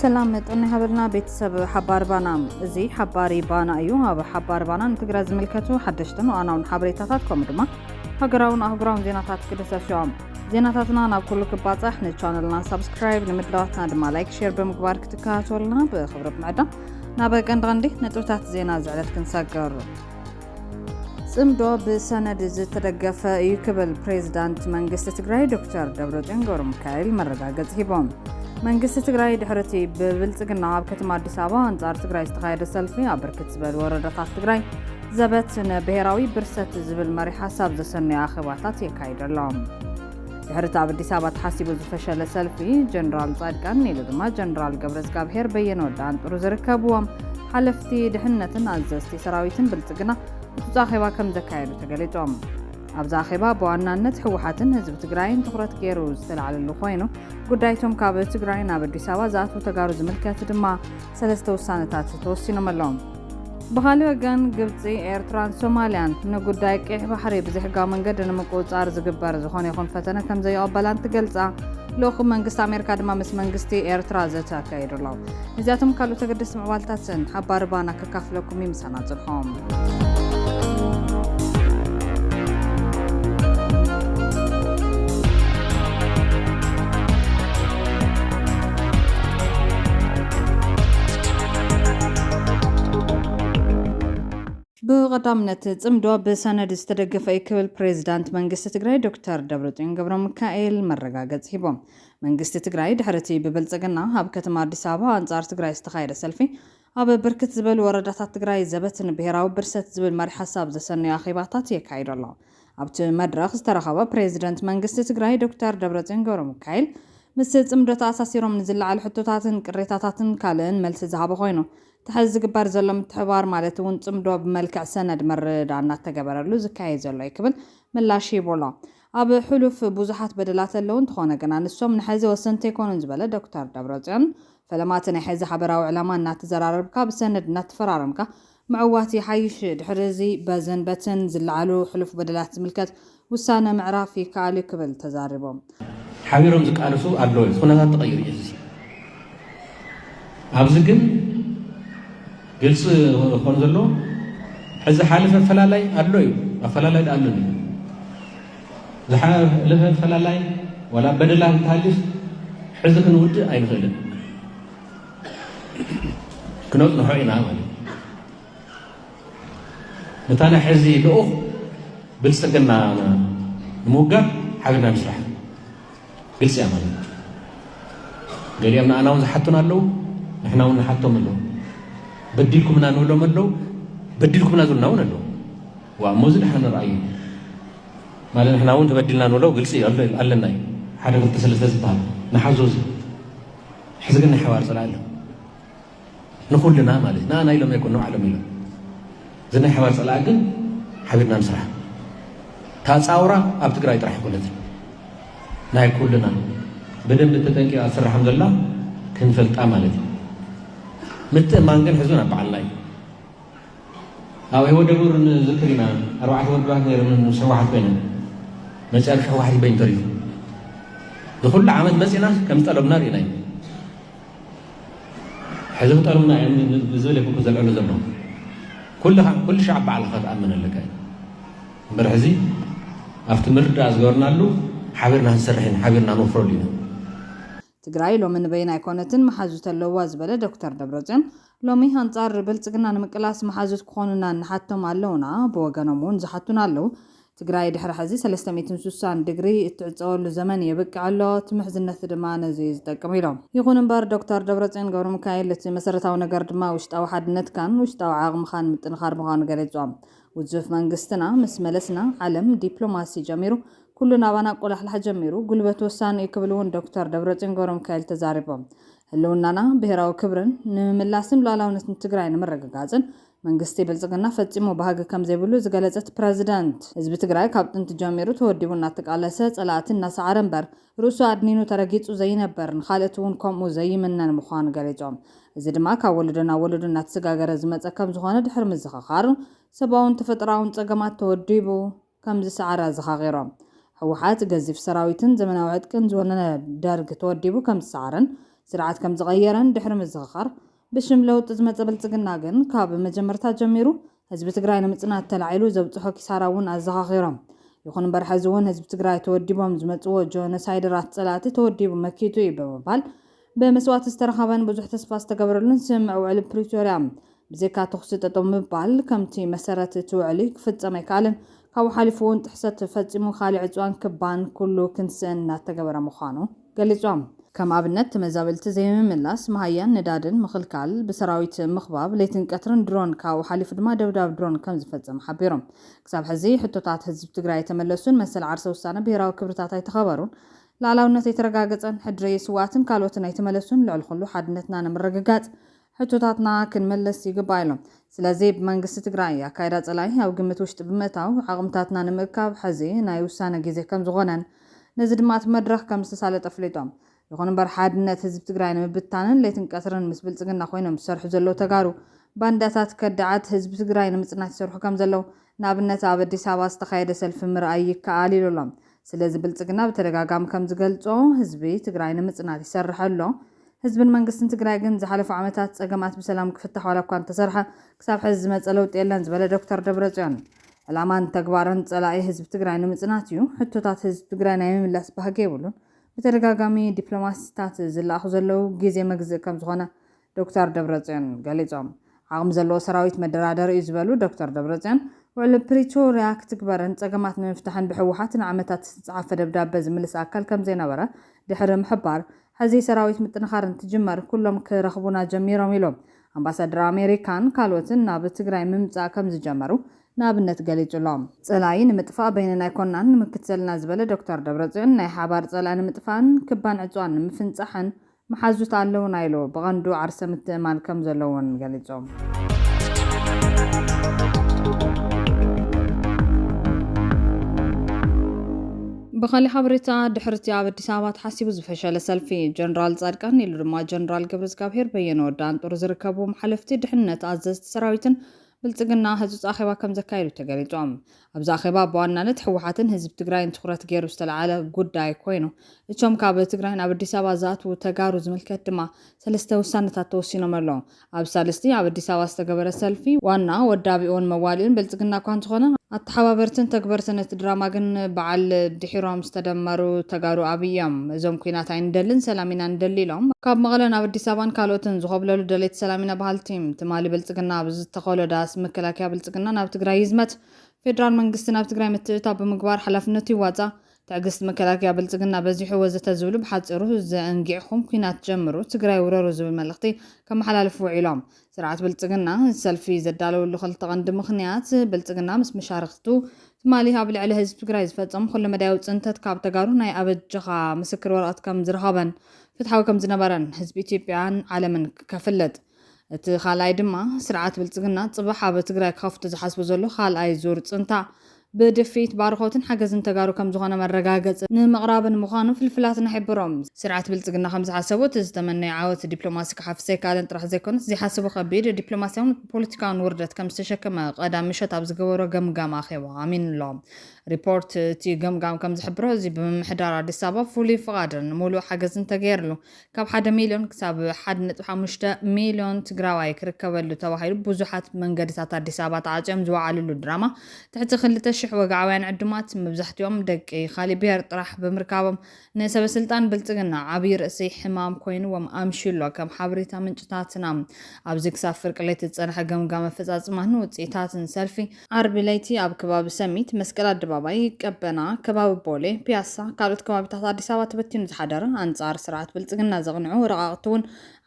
سلام متقني هبلنا بيتسب حبار بانام زي حباري بانا أيوها بحبار بانان تقرأ زملكته حدشتن وأنا ونحبريتاتكم دما هقراون زيناتات كده سشام زيناتاتنا أنا بكل كبات إحنا channelنا سبسكرايب نمدلاتنا دما لايك شير بمقبار كتكاتولنا بخبرة معدا نابق عندي نتوتات زينا زعلت كنساقر صمدو بسند زتدقف يكبل بريزيدانت منغست تግራይ ዶክተር ደብረጽዮን ገብረሚካኤል መረጋገጽ ሂቦም መንግስት ትግራይ ድሕረቲ ብብልጽግና ኣብ ከተማ አዲስ አበባ አንጻር ትግራይ ዝተኻየደ ሰልፊ ኣብ ብርክት ዝበሉ ወረዳታት ትግራይ ዘበት ብሔራዊ ብርሰት ዝብል መሪ ሓሳብ ዘሰነዩ ኣኼባታት የካይደሎም ድሕረቲ ኣብ አዲስ አበባ ተሓሲቡ ዝፈሸለ ሰልፊ ጀነራል ጻድቃን ኢሉ ድማ ጀነራል ገብረዝጋብሔር በየነ ወዳን ጥሩ ዝርከብዎም ሓለፍቲ ድሕነትን ኣዘዝቲ ሰራዊትን ብልጽግና ዛኺባ ከም ዘካየዱ ተገሊጾም ኣብዛ ኺባ በዋናነት ሕወሓትን ህዝብ ትግራይን ትኩረት ገይሩ ዝተላዓለሉ ኮይኑ ጉዳይቶም ካብ ትግራይ ናብ አዲስ አበባ ዝኣትዉ ተጋሩ ዝምልከት ድማ ሰለስተ ውሳነታት ተወሲኖም ኣለዎም ብኻልእ ወገን ግብፂ ኤርትራን ሶማልያን ንጉዳይ ቀይሕ ባሕሪ ብዘሕጋዊ መንገዲ ንምቁፅፃር ዝግበር ዝኾነ ይኹን ፈተነ ከም ዘይቐበላን ትገልጻ ልኡኽ መንግስቲ ኣሜሪካ ድማ ምስ መንግስቲ ኤርትራ ዘተካይዱ ኣለዉ እዚኣቶም ካልኦት ተገደስቲ ምዕባልታትን ሓባር ባና ከካፍለኩም ይምሳና ፅንሖም بقدامنت ጽምዶ በሰነድ ዝተደገፈ ይክብል ፕሬዝዳንት መንግስት ትግራይ ዶክተር ደብረጽዮን ገብረሚካኤል መረጋገጽ ሂቦም መንግስት ትግራይ ድሕረቲ ብብልጽግና ኣብ ከተማ አዲስ አበባ አንጻር ትግራይ ዝተኻየደ ሰልፊ ኣብ ብርክት ዝበሉ ወረዳታት ትግራይ ዘበትን ብሔራዊ ብርሰት ዝብል መሪ ሓሳብ ዘሰነዩ ኣኼባታት የካይዱ ኣለዉ ኣብቲ መድረኽ ዝተረኸበ ፕሬዝዳንት መንግስት ትግራይ ዶክተር ደብረጽዮን ገብረሚካኤል ምስ ጽምዶ ተኣሳሲሮም ንዝለዓሉ ሕቶታትን ቅሬታታትን ካልእን መልሲ ዝሃበ ኮይኑ ተሓዝ ዝግበር ዘሎ ምትሕባር ማለት እውን ጽምዶ ብመልክዕ ሰነድ መረዳእና እናተገበረሉ ዝካየድ ዘሎ ይክብል ምላሽ ይቦላ ኣብ ሕሉፍ ብዙሓት በደላት ኣለዉ እንትኾነ ግን ንሶም ንሕዚ ወሰንቲ ይኮኑን ዝበለ ዶክተር ደብረጽዮን ፈለማት ናይ ሕዚ ሓበራዊ ዕላማ እናተዘራረብካ ብሰነድ እናተፈራረምካ ምዕዋት ይሓይሽ ድሕሪዚ በዘንበትን ዝለዓሉ ሕሉፍ በደላት ዝምልከት ውሳነ ምዕራፍ ይከኣል ይክብል ተዛሪቦም ሓቢሮም ዝቃልሱ ኣለዉ ኩነታት ተቐይሩ እዩ ኣብዚ ግን ግልጽ ሆነ ዘሎ ሕዚ ሓለፈ ፈላላይ ኣሎ እዩ ኣፈላላይ ኣሎኒ ዝሓለፈ ፈላላይ ወላ በደላ እንተሃልፍ ሕዚ ክንውድእ ኣይንኽእልን ክነፅንሖ ኢና ማለት ነታና ሕዚ ልኡኽ ብልጽግና ንምውጋር ሓቢርና ምስራሕ ግልጽ እያ ማለት ገሊኦም ንኣና እውን ዝሓቱን ኣለዉ ንሕና እውን ንሓቶም ኣለዉ بديلكمنا نقولهم اللو بديلكمنا زلنا ونلو وموزن إحنا نرأيه ما لأن إحنا وين تبدلنا نقوله قلسي الله ناي حاجة تسلسل زبال نحزوز حزقنا حوار صلاة نقول لنا مالي أنا لم يكن نعلم له زنا حوار صلاة قل حبيبنا نسرح تاسعورا أبتقرأ يطرح كلنا ناي كلنا بدم بتتنكي أسر الحمد لله كنفلت أمالتي متى ما نقول حزونا بعلاي أو هو دبور ذكرنا أروح أقول واحد من واحد بيننا مسألة واحد بين طريق دخول عمد مسنا كم طلبنا لنا حزب طلبنا يعني نزول يكون كذا العلو زمنهم كل شعب على خط أمن لك برحزي أفتمر أزجرنا له حبرنا نسرحين حبرنا نفرد لنا ትግራይ ሎምን በይና ይኮነትን መሓዙት ኣለዋ ዝበለ ዶክተር ደብረጽዮን ሎሚ አንጻር ብልጽግና ንምቅላስ መሓዙት ክኾኑና ንሓቶም ኣለውና ብወገኖም እውን ዝሓቱን ኣለዉ ትግራይ ድሕሪ ሕዚ 360 ዲግሪ እትዕፀወሉ ዘመን የብቅዕ ኣሎ ትምሕዝነት ድማ ነዚ ዝጠቅም ኢሎም ይኹን እምበር ዶክተር ደብረጽዮን ገብረሚካኤል እቲ መሰረታዊ ነገር ድማ ውሽጣዊ ሓድነትካን ውሽጣዊ ዓቕምኻን ምጥንኻር ምዃኑ ገሊፆም ውዙፍ መንግስትና ምስ መለስና ዓለም ዲፕሎማሲ ጀሚሩ كل نابانا قول حلحة جميرو قلبت وسان يكبلون دكتور دبرتين ገብረሚካኤል ተዛሪቦም ህልውናና ብሔራዊ ክብርን ንምምላስን ሉዓላውነት ትግራይ ንምርግጋጽን መንግስቲ ብልጽግና ፈጺሙ ባህግ ከም ዘይብሉ ዝገለጸት ፕሬዝዳንት ህዝቢ ትግራይ ካብ ጥንቲ ጀሚሩ ተወዲቡና ተቃለሰ ጸላእትን ናሰዓረ እምበር ርእሱ ኣድኒኑ ተረጊጹ ዘይነበርን ካልኦት እውን ከምኡ ዘይምነን ምዃኑ ገሊጾም እዚ ድማ ካብ ወለዶ ናብ ወለዶ እናተሰጋገረ ዝመጸ ከም ዝኾነ ድሕሪ ምዝኽኻር ሰብኣውን ተፈጥሮኣውን ጸገማት ተወዲቡ ከም ዝሰዓረ ዝኻኺሮም ሕወሓት ገዚፍ ሰራዊትን ዘመናዊ ዕጥቅን ዝወነነ ደርግ ተወዲቡ ከም ዝሰዓረን ስርዓት ከም ዝቀየረን ድሕሪ ምዝኽኻር ብሽም ለውጥ ዝመፀ ብልጽግና ግን ካብ መጀመርታ ጀሚሩ ህዝቢ ትግራይ ንምጽናት ተላዒሉ ዘብጽሖ ኪሳራ እውን ኣዘኻኺሮም ይኹን እምበር ሕዚ እውን ህዝቢ ትግራይ ተወዲቦም ዝመጽዎ ጆኖሳይደራት ጸላእቲ ተወዲቡ መኪቱ እዩ ብምባል በመስዋዕት ዝተረኸበን ብዙሕ ተስፋ ዝተገበረሉን ስምዕ ውዕል ፕሪቶርያ ብዘይካ ተኹሲ ጠጠው ምባል ከምቲ መሰረት እቲ ውዕሊ ክፍጸም ኣይከኣልን ካብኡ ሓሊፉ እውን ጥሕሰት ፈጺሙ ካሊእ ዕፅዋን ክባን ኩሉ ክንስእን እናተገበረ ምዃኑ ገሊጾም ከም ኣብነት ተመዛበልቲ ዘይምምላስ መሃያን ነዳድን ምኽልካል ብሰራዊት ምኽባብ ለይትን ቀትርን ድሮን ካብኡ ሓሊፉ ድማ ደብዳብ ድሮን ከም ዝፈጸም ሓቢሮም ክሳብ ሕዚ ሕቶታት ህዝቢ ትግራይ የተመለሱን መሰል ዓርሰ ውሳነ ብሄራዊ ክብርታት ኣይተኸበሩን ላዕላውነት የተረጋገጸን ሕድሪ ስዋዕትን ካልኦትን ኣይተመለሱን ልዕሊ ኩሉ ሓድነትና ንምርግጋጽ ሕቶታትና ክንመለስ ይግባእ ኢሎም ስለዚ ብመንግስቲ ትግራይ ኣካይዳ ጸላይ ኣብ ግምት ውሽጢ ብምእታው ዓቕምታትና ንምእካብ ሕዚ ናይ ውሳነ ግዜ ከም ዝኾነን ነዚ ድማ እቲ መድረኽ ከም ዝተሳለጠ ኣፍሊጦም ይኹን እምበር ሓድነት ህዝቢ ትግራይ ንምብታንን ለይትን ቀትርን ምስ ብልጽግና ኮይኖም ዝሰርሑ ዘለዉ ተጋሩ ባንዳታት ከዳዓት ህዝቢ ትግራይ ንምጽናት ይሰርሑ ከም ዘለዉ ንኣብነት ኣብ ኣዲስ ኣበባ ዝተኻየደ ሰልፊ ምርኣይ ይከኣል ኢሎም ስለዚ ብልጽግና ብተደጋጋሚ ከም ዝገልጾ ህዝቢ ትግራይ ንምጽናት ይሰርሕ ኣሎ ህዝብን መንግስትን ትግራይ ግን ዝሓለፉ ዓመታት ጸገማት ብሰላም ክፍታሕ ዋላ እኳ እንተሰርሐ ክሳብ ሕዚ ዝመፀ ለውጢ የለን ዝበለ ዶክተር ደብረጽዮን ዕላማን ተግባርን ጸላኢ ህዝቢ ትግራይ ንምጽናት እዩ ሕቶታት ህዝቢ ትግራይ ናይ ምምላስ ባህጊ የብሉን ብተደጋጋሚ ዲፕሎማሲታት ዝለኣኹ ዘለዉ ግዜ መግዝእ ከም ዝኾነ ዶክተር ደብረጽዮን ገሊጾም ዓቕሚ ዘለዎ ሰራዊት መደራደሪ እዩ ዝበሉ ዶክተር ደብረጽዮን ውዕል ፕሪቶርያ ክትግበርን ጸገማት ንምፍታሕን ብሕወሓት ንዓመታት ዝተጻሓፈ ደብዳቤ ዝምልስ ኣካል ከም ዘይነበረ ድሕሪ ምሕባር ሕዚ ሰራዊት ምጥንኻር እንትጅመር ኩሎም ክረኽቡና ጀሚሮም ኢሎም ኣምባሳደር ኣሜሪካን ካልኦትን ናብ ትግራይ ምምጻእ ከም ዝጀመሩ ንኣብነት ገሊጹሎም ጸላይ ንምጥፋእ በይንና ኣይኮናን ንምክት ዘለና ዝበለ ዶክተር ደብረጽዮን ናይ ሓባር ጸላይ ንምጥፋእን ክባን ዕፅዋን ንምፍንጻሕን መሓዙት ኣለውና ኢሉ ብቐንዱ ዓርሰ ምትእማን ከም ዘለውን ገሊጾም بخلي حبرتا دحرتي ኣብ ኣዲስ ኣበባ ተሓሲቡ ዝፈሸለ ሰልፊ ጀነራል ጻድቃን ኢሉ ድማ ጀነራል ገብረዝጋብሔር በየነ ወዳን ጦር ዝርከቡ መሓለፍቲ ድሕነት ኣዘዝቲ ሰራዊትን ብልጽግና ህዝቢ ኣኼባ ከም ዘካይዱ ተገሊጾም ኣብዚ ኣኼባ በዋናነት ሕወሓትን ህዝቢ ትግራይን ትኩረት ገይሩ ዝተለዓለ ጉዳይ ኮይኑ እቶም ካብ ትግራይ ናብ ኣዲስ ኣበባ ዝኣትዉ ተጋሩ ዝምልከት ድማ ሰለስተ ውሳነታት ተወሲኖም ኣለዉ ኣብ ሳልስቲ ኣብ ኣዲስ ኣበባ ዝተገበረ ሰልፊ ዋና ወዳቢኦን መዋልኡን ብልጽግና እኳ እንተኾነ ኣተሓባበርትን ተግበርትን እቲ ድራማ ግን በዓል ድሒሮም ዝተደመሩ ተጋሩ ኣብዮም እዞም ኩናት ኣይንደልን ሰላሚና ንደሊ ኢሎም ካብ መቐለ ናብ ኣዲስ ኣበባን ካልኦትን ዝኸብለሉ ደሌት ሰላሚና ባህል ቲም ትማሊ ብልጽግና ብዝተኸሎ ዳስ መከላከያ ብልጽግና ናብ ትግራይ ይዝመት ፌደራል መንግስቲ ናብ ትግራይ ምትእትታው ብምግባር ሓላፍነቱ ይዋጻእ ትዕግስት መከላከያ ብልጽግና በዚሑ ወዘተ ዝብሉ ብሓፂሩ ዘእንጊዕኹም ኩናት ጀምሩ ትግራይ ውረሩ ዝብል መልእኽቲ ከመሓላልፉ ውዒሎም ስርዓት ብልጽግና ሰልፊ ዘዳለወሉ ክልተ ቀንዲ ምኽንያት ብልጽግና ምስ መሻርክቱ ትማሊ ኣብ ልዕሊ ህዝቢ ትግራይ ዝፈጸሙ ኩሉ መዳያዊ ጽንተት ካብ ተጋሩ ናይ ኣበጅኻ ምስክር ወረቐት ከም ዝረኸበን ፍትሓዊ ከም ዝነበረን ህዝቢ ኢትዮጵያን ዓለምን ከፍለጥ እቲ ካልኣይ ድማ ስርዓት ብልጽግና ጽባሕ ኣብ ትግራይ ከፍቱ ዝሓስቡ ዘሎ ካልኣይ ዙር ጽንታ ብድፊት ባርኾትን ሓገዝን ተጋሩ ከም ዝኾነ መረጋገጽ ንምቕራብን ምዃኑ ፍልፍላትን ሕብሮም ስርዓት ብልጽግና ከም ዝሓሰቡት ዝተመነየ ዓወት ዲፕሎማሲ ክሓፍስ ዘይከኣለን ጥራሕ ዘይኮነስ ዝሓስቡ ከቢድ ዲፕሎማስያውን ፖለቲካውን ውርደት ከም ዝተሸከመ ቀዳም ምሸት ኣብ ዝገበሮ ገምጋም ኣኼባ ኣሚንሎም ሪፖርት እቲ ገምጋም ከም ዝሕብሮ እዚ ብምምሕዳር ኣዲስ ኣበባ ፍሉይ ፍቓድን ሙሉእ ሓገዝን ተገይርሉ ካብ 1 ሚልዮን ክሳብ 1.5 ሚልዮን ትግራዋይ ክርከበሉ ተባሂሉ ብዙሓት መንገድታት ኣዲስ ኣበባ ተዓፅዮም ዝወዓልሉ ድራማ ትሕቲ 2,000 ወግዓውያን ዕድማት መብዛሕትኦም ደቂ ካሊእ ብሄር ጥራሕ ብምርካቦም ንሰበ ስልጣን ብልጽግና ዓብይ ርእሲ ሕማም ኮይኑዎም ኣምሽሎ ከም ሓበሬታ ምንጭታትና ኣብዚ ክሳብ ፍርቂ ለይቲ ዝጸንሐ ገምጋም ኣፈጻጽማን ውፅኢታትን ሰልፊ ዓርቢ ለይቲ ኣብ ከባቢ ሰሚት መስቀል ኣደባባይ ቀበና ከባቢ ቦሌ ፒያሳ ካልኦት ከባቢታት ኣዲስ ኣበባ ተበቲኑ ዝሓደረ ኣንጻር ስርዓት ብልጽግና ዘቕንዑ ረቓቕቲ እውን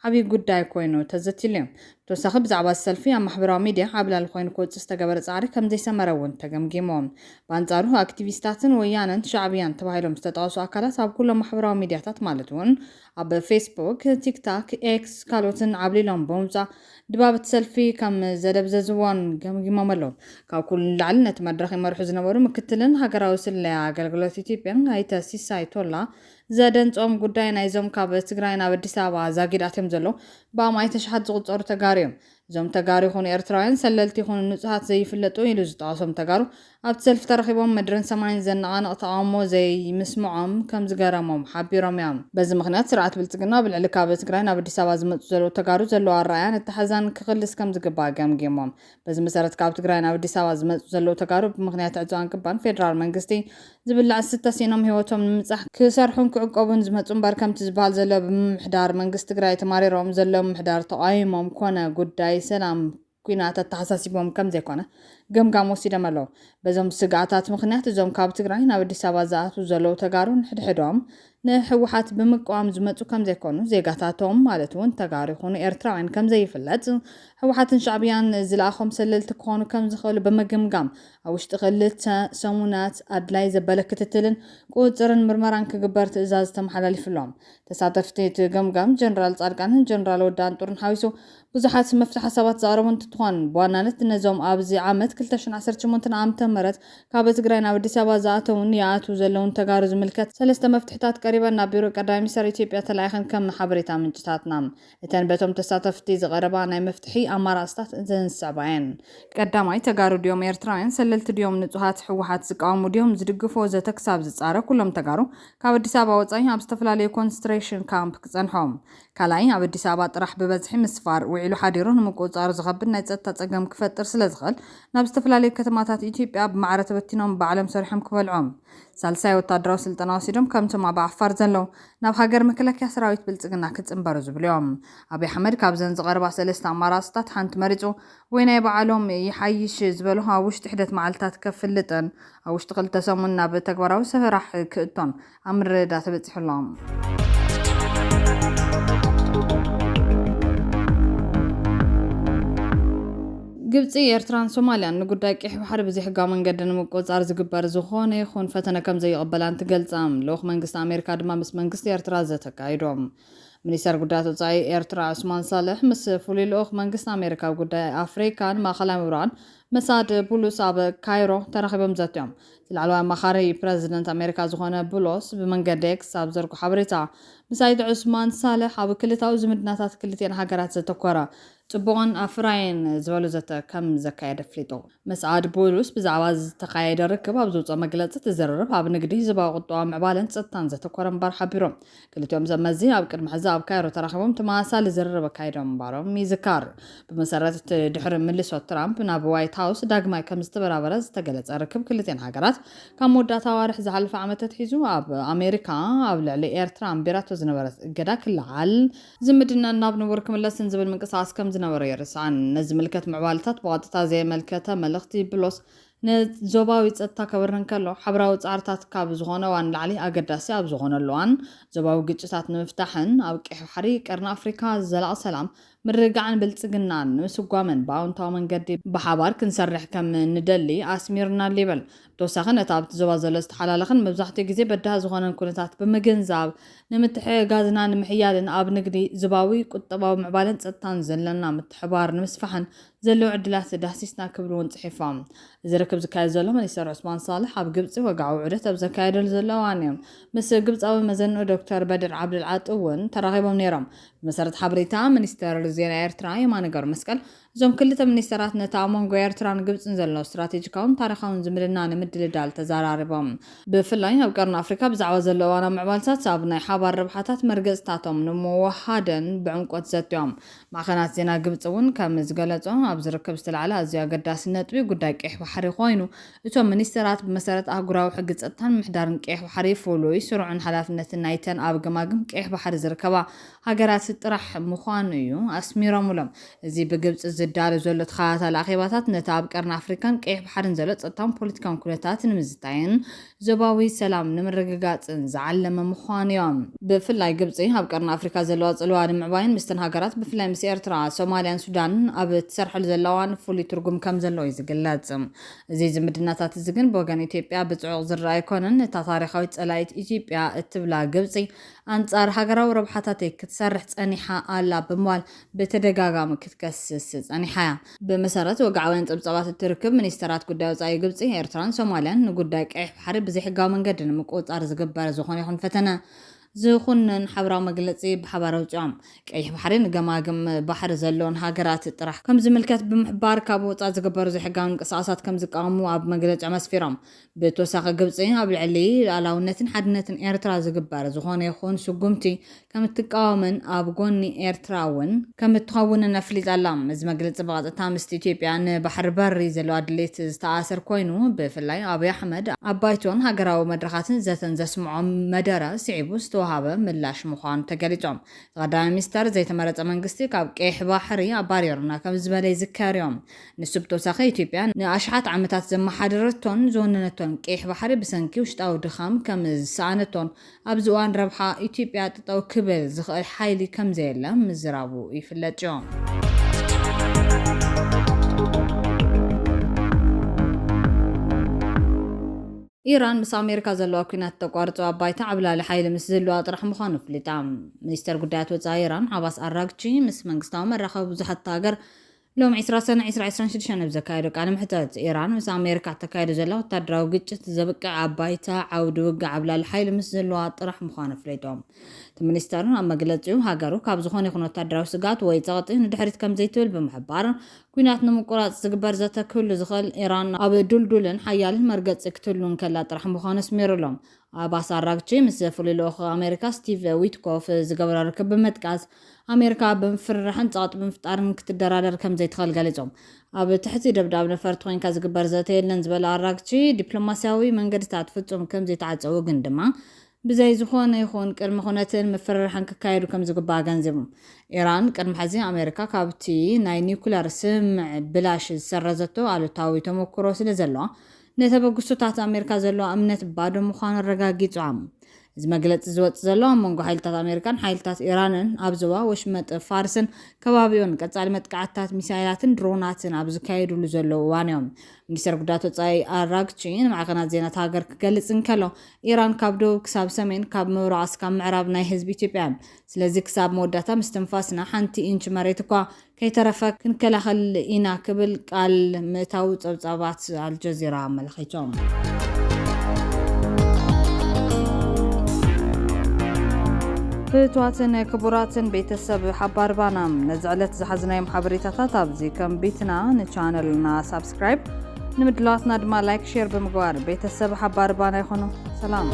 ዓብይ ጉዳይ ኮይኑ ተዘቲሉ እዮም ተወሳኺ ብዛዕባ ሰልፊ ኣብ ማሕበራዊ ሚድያ ዓብላሊ ኮይኑ ክወፅእ ዝተገበረ ጻዕሪ ከም ዘይሰመረ እውን ተገምጊሞም በኣንጻሩ ኣክቲቪስታትን ወያነን ሻዕብያን ተባሂሎም ዝተጠቐሱ ኣካላት ኣብ ኩሎም ማሕበራዊ ሚድያታት ማለት እውን ኣብ ፌስቡክ ቲክታክ ኤክስ ካልኦትን ዓብሊሎም ብምውፃእ ድባብ ሰልፊ ከም ዘደብዘዝዎን ገምጊሞም ኣለዉ ካብ ኩሉ ላዕሊ ነቲ መድረኽ ይመርሑ ዝነበሩ ምክትልን ሃገራዊ ስለያ ኣገልግሎት ኢትዮጵያን ኣይተ ሲሳይ ቶላ ዘደንጾም ጉዳይ ናይዞም ካብ ትግራይ ናብ ኣዲስ ኣበባ ዛጊዳትዮም ዘሎ ብኣማይ ተሽሓት ዝቁፀሩ ተጋሩ እዮም እዞም ተጋሩ ይኹኑ ኤርትራውያን ሰለልቲ ይኹኑ ንጹሃት ዘይፍለጡ ኢሉ ዝጠቐሶም ተጋሩ ኣብቲ ሰልፊ ተረኺቦም መድረን ሰማይን ዘነቓንቕ ተቃውሞ ዘይምስምዖም ከም ዝገረሞም ሓቢሮም እዮም። በዚ ምክንያት ስርዓት ብልጽግና ብልዕሊ ካብ ትግራይ ናብ ኣዲስ ኣበባ ዝመጹ ዘለዉ ተጋሩ ዘለዎ ኣረኣእያ ነቲ ሓዘን ክኽልስ ከም ዝግባእ ገምጊሞም። በዚ መሰረት ካብ ትግራይ ናብ ኣዲስ ኣበባ ዝመጹ ዘለዉ ተጋሩ ብምክንያት ዕፅዋን ቅባን ፌደራል መንግስቲ ዝብላዕ ዝተሲኖም ህይወቶም ንምምጻሕ ክሰርሑን ክዕቀቡን ዝመጹ እምበር ከምቲ ዝበሃል ዘሎ ብምምሕዳር መንግስቲ ትግራይ ተማሪሮም ዘለዉ ምምሕዳር ተቃይሞም ኮነ ጉዳይ ሰላም ኩናት ተሓሳሲቦም ከም ዘይኮነ ገምጋም ወሲዶም ኣለዉ። በዞም ስግኣታት ምክንያት እዞም ካብ ትግራይ ናብ ኣዲስ ኣበባ ዝኣትዉ ዘለዉ ተጋሩ ንሕድሕዶም ንሕወሓት ብምቅዋም ዝመጹ ከም ዘይኮኑ ዜጋታቶም ማለት እውን ተጋሩ ይኹኑ ኤርትራውያን ከም ዘይፍለጥ ሕወሓትን ሻዕብያን ዝለኣኾም ሰለልቲ ክኾኑ ከም ዝኽእሉ ብምግምጋም ኣብ ውሽጢ ክልተ ሰሙናት ኣድላይ ዘበለ ክትትልን ቁፅርን ምርመራን ክግበር ትእዛዝ ተመሓላሊፉሎም። ተሳተፍቲ እቲ ገምጋም ጀነራል ጻድቃንን ጀነራል ወዳን ጡርን ሓዊሱ ብዙሓት መፍትሒ ሓሳባት ዘቕረቡ እንትኾን ብዋናነት ነዞም ኣብዚ ዓመት 2018 ዓመተ ምህረት ካብ ትግራይ ናብ ኣዲስ ኣበባ ዝኣተውን ይኣትዉ ዘለውን ተጋሩ ዝምልከት 3 መፍትሕታት ቀሪበን ናብ ቢሮ ቀዳማይ ሚኒስትር ኢትዮጵያ ተላኢኸን ከም ሓበሬታ ምንጭታትና እተን በቶም ተሳተፍቲ ዝቐረባ ናይ መፍትሒ ኣማራፅታት ዘንስዕባ እየን። ቀዳማይ ተጋሩ ድዮም ኤርትራውያን ሰለልቲ ድዮም ንጹሃት ሕወሓት ዝቃወሙ ድዮም ዝድግፉ ወዘተ ክሳብ ዝጻረ ኩሎም ተጋሩ ካብ ኣዲስ ኣበባ ወጻኢ ኣብ ዝተፈላለዩ ኮንሰንትሬሽን ካምፕ ክጸንሖም። ካልኣይ ኣብ ኣዲስ ኣበባ ጥራሕ ብበዝሒ ምስፋር ውዒሉ ሓዲሩ ንምቁፅጻር ዝኸብድ ናይ ጸጥታ ጸገም ክፈጥር ስለ ዝኽእል ናብ ዝተፈላለዩ ከተማታት ኢትዮጵያ ብማዕረ ተበቲኖም ባዕሎም ሰሪሖም ክበልዖም። ሳልሳይ ወታደራዊ ስልጠና ወሲዶም ከምቶም ኣብ ዓፋር ዘለዉ ናብ ሃገር መከላከያ ሰራዊት ብልጽግና ክጽምበሩ ዝብሉ እዮም። ኣብይ ኣሕመድ ካብዘን ዝቐረባ 3 ኣማራፅታት ሓንቲ መሪፁ ወይ ናይ ባዕሎም ይሓይሽ ዝበሉ ኣብ ውሽጢ ሕደት መዓልትታት ከፍልጥን ኣብ ውሽጢ 2 ሰሙን ናብ ተግባራዊ ስራሕ ክእቶን ኣብ ምርድዳእ ተበፂሑሎም። ግብፂ ኤርትራን ሶማልያን ንጉዳይ ቀይሕ ባሕሪ ብዘይ ሕጋዊ መንገዲ ንምቁፅጻር ዝግበር ዝኾነ ይኹን ፈተነ ከም ዘይቕበላን ትገልጻም። ልኡኽ መንግስቲ ኣሜሪካ ድማ ምስ መንግስቲ ኤርትራ ዘተካይዶም። ሚኒስተር ጉዳያት ወጻኢ ኤርትራ ዑስማን ሳልሕ ምስ ፍሉይ ልኡኽ መንግስቲ ኣሜሪካ ጉዳይ ኣፍሪካን ማእኸላይ ምብራቕን መሳድ ቡሉስ ኣብ ካይሮ ተራኺቦም ዘትዮም። ዝለዓለዋይ ኣማኻሪ ፕረዚደንት ኣሜሪካ ዝኾነ ቡሎስ ብመንገዲ ኤክስ ኣብ ዘርጉ ሓበሬታ ምስ ኣይተ ዑስማን ሳልሕ ኣብ ክልታዊ ዝምድናታት ክልቴን ሃገራት ዘተኮረ ጽቡቕን ኣፍራይን ዝበሉ ዘተ ከም ዘካየደ ኣፍሊጡ። መስዓድ ቡሉስ ብዛዕባ ዝተካየደ ርክብ ኣብ ዘውፅኦ መግለፂ ትዝርርብ ኣብ ንግዲ ህዝባዊ ቁጠባ ምዕባለን ጸጥታን ዘተኮረ እምበር ሓቢሮም። ክልቲኦም ዘመዚ ኣብ ቅድሚ ሕዚ ኣብ ካይሮ ተራኺቦም ተመሳሳሊ ዝርርብ ኣካይዶም እምበሮም ይዝካር። ብመሰረት ድሕሪ ምልሶት ትራምፕ ናብ ዋይት ሃውስ ዳግማይ ከም ዝተበራበረ ዝተገለጸ ርክብ ክልቴን ሃገራት ካብ መወዳእታ ኣዋርሕ ዝሓለፈ ዓመታት ሒዙ ኣብ ኣሜሪካ ኣብ ልዕሊ ኤርትራ ኣንቢራቶ ዝነበረ እገዳ ክለዓል ዝምድና ናብ ንቡር ክምለስን ዝብል ምንቅስቓስ ከም ዝነበረ የርስዓን። ነዚ ምልከት ምዕባልታት ብቐጥታ ዘየመልከተ መልእኽቲ ብሎስ ንዞባዊ ጸጥታ ከብርን ከሎ ሕብራዊ ጻዕርታት ካብ ዝኾነ ዋን ላዕሊ ኣገዳሲ ኣብ ዝኾነሉ እዋን ዞባዊ ግጭታት ንምፍታሕን ኣብ ቀይሕ ባሕሪ ቀርኒ ኣፍሪካ ዘላቕ ሰላም ምርግጋዕን ብልጽግናን ንምስጓምን ብኣውንታዊ መንገዲ ብሓባር ክንሰርሕ ከም ንደሊ ኣስሚርና ይበል። ብተወሳኺ ነቲ ኣብቲ ዞባ ዘሎ ዝተሓላለኸን መብዛሕትኡ ግዜ በዳህ ዝኾነን ኩነታት ብምግንዛብ ንምትሕግጋዝና ንምሕያልን ኣብ ንግዲ ዞባዊ ቁጠባዊ ምዕባለን ጸጥታን ዘለና ምትሕባር ንምስፋሕን ዘለዉ ዕድላት ዳሲስና ክብሉ እውን ጽሒፎም። እዚ ርክብ ዝካየድ ዘሎ ሚኒስተር ዑስማን ሳልሕ ኣብ ግብፂ ወግዓዊ ዑደት ኣብ ዘካየደሉ ዘለዋ እዮም። ምስ ግብፃዊ መዘንኡ ዶክተር በድር ዓብድልዓጢ እውን ተራኺቦም ነይሮም። ብመሰረት ሓበሬታ ሚኒስተር ዜና ኤርትራ የማነ ገብረ መስቀል እዞም ክልተ ሚኒስተራት ነቲ ኣብ መንጎ ኤርትራን ግብፅን ዘሎ ስትራቴጂካውን ታሪኻውን ዝምድና ንምድልዳል ተዘራሪቦም። ብፍላይ ኣብ ቀርኒ ኣፍሪካ ብዛዕባ ዘለዎ ዋና ምዕባልታት ኣብ ናይ ሓባር ረብሓታት መርገፅታቶም ንምውሃደን ብዕምቆት ዘትዮም። ማዕኸናት ዜና ግብፂ እውን ከም ዝገለጾ ኣብ ዝርከብ ዝተለዓለ ኣዝዩ ኣገዳሲ ነጥቢ ጉዳይ ቀይሕ ባሕሪ ኮይኑ እቶም ሚኒስተራት ብመሰረት ኣህጉራዊ ሕጊ ጸጥታን ምሕዳርን ቀይሕ ባሕሪ ፍሉይ ስሩዕን ሓላፍነትን ናይተን ኣብ ገማግም ቀይሕ ባሕሪ ዝርከባ ሃገራት ጥራሕ ምዃኑ እዩ ኣስሚሮምሎም። እዚ ብግብፂ ዝዳሎ ዘሎ ተኸታታሊ ኣኼባታት ነቲ ኣብ ቀርኒ ኣፍሪካን ቀይሕ ባሕርን ዘሎ ጸጥታን ፖለቲካውን ኩነታት ንምዝታይን ዞባዊ ሰላም ንምርግጋፅን ዝዓለመ ምዃኑ እዮም። ብፍላይ ግብፂ ኣብ ቀርኒ ኣፍሪካ ዘለዋ ጽልዋ ንምዕባይን ምስተን ሃገራት ብፍላይ ምስ ኤርትራ፣ ሶማልያን ሱዳንን ኣብ ትሰርሐሉ ዘለዋን ፍሉይ ትርጉም ከም ዘለዎ እዩ ዝግለጽ። እዚ ዝምድናታት እዚ ግን ብወገን ኢትዮጵያ ብጽዑቕ ዝረአ ኣይኮነን። እታ ታሪኻዊት ጸላኢት ኢትዮጵያ እትብላ ግብፂ ኣንጻር ሃገራዊ ረብሓታት ክትሰርሕ ጸኒሓ ኣላ ብምባል ብተደጋጋሚ ክትከስስ ጸኒሓ እያ። ብመሰረት ወግዓውያን ፀብፀባት እትርክብ ሚኒስተራት ጉዳይ ወጻኢ ግብፂ፣ ኤርትራን ሶማልያን ንጉዳይ ቀይሕ ባሕሪ ብዘይ ሕጋዊ መንገዲ ንምቁፅጻር ዝግበር ዝኾነ ይኹን ፈተነ ዝኹንን ሓበራዊ መግለፂ ብሓባር ኣውፅኦም ቀይሕ ባሕሪ ንገማግም ባሕሪ ዘለዎን ሃገራት ጥራሕ ከም ዝምልከት ብምሕባር ካብ ወፃእ ዝግበሩ ዘይሕጋዊ ምንቅስቃሳት ከም ዝቃወሙ ኣብ መግለጫ መስፊሮም ብተወሳኺ ግብፂ ኣብ ልዕሊ ሉዓላውነትን ሓድነትን ኤርትራ ዝግበር ዝኾነ ይኹን ስጉምቲ ከም እትቃወምን ኣብ ጎኒ ኤርትራ እውን ከም እትኸውንን ኣፍሊጣ ኣላ። እዚ መግለፂ ብቐጥታ ምስቲ ኢትዮጵያ ንባሕሪ በሪ ዘለዋ ድሌት ዝተኣሰር ኮይኑ ብፍላይ ኣብይ ኣሕመድ ኣብ ባይቶን ሃገራዊ መድረኻትን ዘተን ዘስምዖም መደረ ስዒቡ ዝተዋሃበ ምላሽ ምዃኑ ተገሊጾም ተቐዳሚ ሚኒስተር ዘይተመረፀ መንግስቲ ካብ ቀይሕ ባሕሪ ኣባሪሩና ከም ዝበለ ይዝከር እዮም። ንሱ ብተወሳኺ ኢትዮጵያ ንኣሽሓት ዓመታት ዘመሓደረቶን ዝወነነቶን ቀይሕ ባሕሪ ብሰንኪ ውሽጣዊ ድኻም ከም ዝሰኣነቶን ኣብዚ እዋን ረብሓ ኢትዮጵያ ጥጠው ክብል ዝኽእል ሓይሊ ከም ዘየለ ምዝራቡ ይፍለጥ እዮም። ኢራን ምስ ኣሜሪካ ዘለዋ ኩናት ተቋርጾ ኣብ ባይታ ዓብላሊ ሓይሊ ምስ ዘለዋ ጥራሕ ምዃኑ ፍሊጣ። ሚኒስተር ጉዳያት ወፃኢ ኢራን ዓባስ ኣራግቺ ምስ መንግስታዊ መራኸቢ ብዙሓት ሃገር ሎም 20 ሰነ 2026 ብዘካየዱ ቃለ መሕትት ኢራን ምስ ኣሜሪካ ተካይዱ ዘላ ወታደራዊ ግጭት ዘብቅዕ ኣብ ባይታ ዓውዲ ውግእ ዓብላሊ ሓይሊ ምስ ዘለዋ ጥራሕ ምዃኑ ፍሊጦም። እቲ ሚኒስተር ኣብ መግለፂኡ ሃገሩ ካብ ዝኾነ ይኹን ወታደራዊ ስጋት ወይ ፀቕጢ ንድሕሪት ከም ዘይትብል ብምሕባር ኩናት ንምቁራፅ ዝግበር ዘተ ክህሉ ዝኽእል ኢራን ኣብ ዱልዱልን ሓያልን መርገፂ ክትህሉን ከላ ጥራሕ ምዃኑ ኣስሚሩሎም። ዓባስ ኣራግቺ ምስ ዘፍሉይ ልኡኽ ኣሜሪካ ስቲቭ ዊትኮፍ ዝገበረ ርክብ ብምጥቃስ ኣሜሪካ ብምፍርራሕን ፀቕጢ ብምፍጣርን ክትደራደር ከም ዘይትኽእል ገሊፆም። ኣብ ትሕቲ ደብዳብ ነፈርቲ ኮይንካ ዝግበር ዘተ የለን ዝበለ ኣራግቺ ዲፕሎማስያዊ መንገድታት ፍጹም ከም ዘይተዓፀው ግን ድማ ብዘይ ዝኾነ ይኹን ቅድሚ ኩነትን ምፍርራሕን ክካየዱ ከም ዝግባእ ገንዚቡ። ኢራን ቅድሚ ሕዚ ኣሜሪካ ካብቲ ናይ ኒውክለር ስምዕ ብላሽ ዝሰረዘቶ ኣሉታዊ ተመክሮ ስለ ዘለዋ ነተበግሱታት ኣሜሪካ ዘለዋ እምነት ባዶ ምዃኑ ኣረጋጊፆም። እዚ መግለፂ ዝወፅእ ዘሎ ኣብ መንጎ ሓይልታት ኣሜሪካን ሓይልታት ኢራንን ኣብ ዞባ ወሽመጥ ፋርስን ከባቢኡን ቀጻሊ መጥቃዕትታት ሚሳይላትን ድሮናትን ኣብ ዝካየድሉ ዘለዉ እዋን እዮም። ሚኒስተር ጉዳያት ወፃኢ ኣራግቺ ንማዕከናት ዜናት ሃገር ክገልጽ እንከሎ ኢራን ካብ ደቡብ ክሳብ ሰሜን ካብ ምብራቕ እስካብ ምዕራብ ናይ ህዝቢ ኢትዮጵያ ስለዚ ክሳብ መወዳእታ ምስትንፋስና ሓንቲ ኢንች መሬት እኳ ከይተረፈ ክንከላኸል ኢና ክብል ቃል ምእታዊ ፀብጻባት ኣልጀዚራ ኣመልኪቶም። ፍትዋትን ክቡራትን ቤተሰብ ሓባር ባናም ነዚ ዕለት ዝሓዝናዮም ሓበሬታታት ኣብዚ ከም ቤትና ንቻነልና ሳብስክራይብ ንምድላዋትና ድማ ላይክ ሼር ብምግባር ቤተሰብ ሓባር ባና ይኹኑ። ሰላም